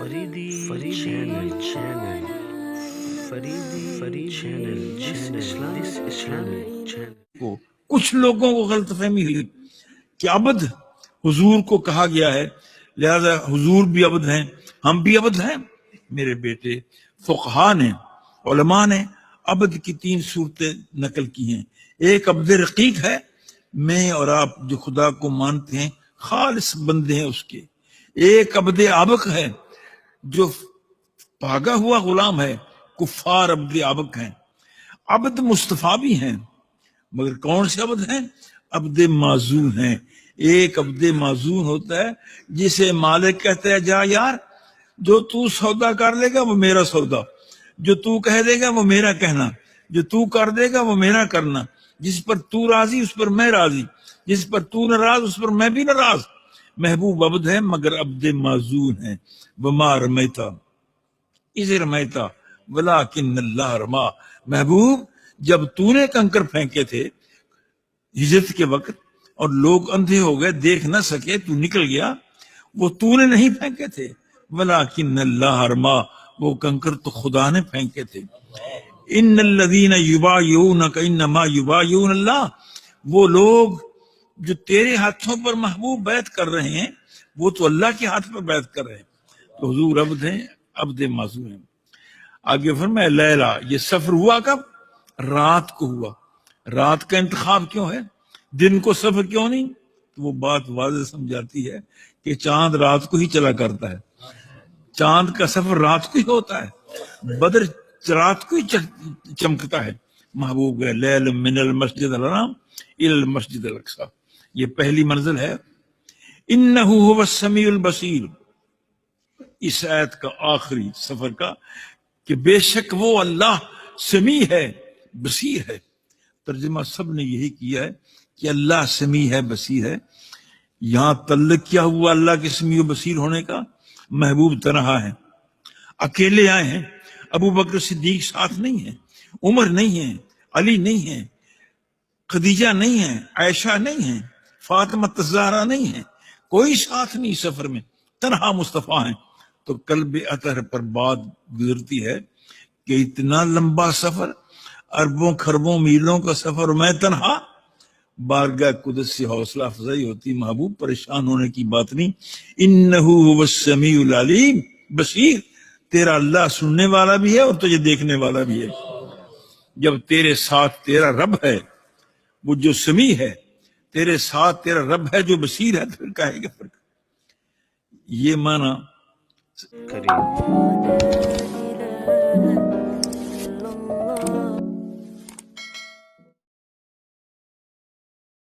Faridi channel. Faridi channel. This Islamic channel. کو کچھ لوگوں کو غلط فہمی ہوئی کہ عبد حضور کو کہا گیا ہے، لہذا حضور بھی عبد ہیں، ہم بھی عبد ہیں۔ میرے بیٹے، فقہا نے، علماء نے عبد کی 3 صورتیں نقل کی ہیں۔ ایک عبد رقیق ہے، میں اور آپ جو خدا کو مانتے ہیں خالص بندے ہیں اس کے۔ ایک عبد عابق ہے جو بھاگا ہوا غلام ہے، کفار عبد عابق ہیں۔ عبد مصطفیٰ بھی ہیں، مگر کون سے عبد ہیں؟ عبد معزون ہیں۔ ایک عبد معزون ہوتا ہے جسے مالک کہتا ہے جا یار، جو تو سودا کر لے گا وہ میرا سودا، جو تو کہہ دے گا وہ میرا کہنا، جو تو کر دے گا وہ میرا کرنا، جس پر تو راضی اس پر میں راضی، جس پر تو ناراض اس پر میں بھی ناراض۔ محبوب عبد ہے مگر عبد معزون ہے۔ وما رمیتا اذ رمیتا ولکن اللہ رما۔ محبوب، جب تو نے کنکر پھینکے تھے ہجرت کے وقت اور لوگ اندھے ہو گئے، دیکھ نہ سکے، تو نکل گیا، وہ تو نے نہیں پھینکے تھے۔ ولکن اللہ رما، وہ کنکر تو خدا نے پھینکے تھے۔ ان الذین یبایعونک انما یبایعون اللہ، وہ لوگ جو تیرے ہاتھوں پر محبوب بیعت کر رہے ہیں وہ تو اللہ کے ہاتھ پر بیعت کر رہے ہیں۔ تو حضور عبد ہیں، عبد معزون ہیں۔ آگے فرمایا لیلا، یہ سفر ہوا کب؟ رات کو ہوا۔ رات کا انتخاب کیوں ہے؟ دن کو سفر کیوں نہیں؟ تو وہ بات واضح سمجھاتی ہے کہ چاند رات کو ہی چلا کرتا ہے، چاند کا سفر رات کو ہی ہوتا ہے، بدر رات کو ہی چمکتا ہے۔ محبوب گئے لیل من المسجد الحرام الی المسجد الاقصی، یہ پہلی منزل ہے۔ انہ هو السمیع البصیر، اس آیت کا آخری سفر کا کہ بے شک وہ اللہ سمیع ہے، بصیر ہے۔ ترجمہ سب نے یہی کیا ہے کہ اللہ سمیع ہے، بصیر ہے۔ یہاں تعلق کیا ہوا اللہ کے سمیع و بصیر ہونے کا؟ محبوب تنہا ہے، اکیلے آئے ہیں، ابو بکر صدیق ساتھ نہیں ہیں، عمر نہیں ہیں، علی نہیں ہیں، خدیجہ نہیں ہیں، عائشہ نہیں ہیں، فاطمہ الزہرا نہیں ہیں، کوئی ساتھ نہیں سفر میں، تنہا مصطفیٰ ہیں۔ تو قلب اطہر پر بات گزرتی ہے کہ اتنا لمبا سفر، اربوں خربوں میلوں کا سفر، میں تنہا۔ بارگاہ قدس سے حوصلہ افزائی ہوتی، محبوب پریشان ہونے کی بات نہیں۔ انہ هو السمیع العلیم بصیر، تیرا اللہ سننے والا بھی ہے اور تجھے دیکھنے والا بھی ہے۔ جب تیرے ساتھ تیرا رب ہے وہ جو سمیع ہے، تیرے ساتھ تیرا رب ہے جو بصیر ہے، پھر کہے گا فرق۔ یہ معنی Kareem.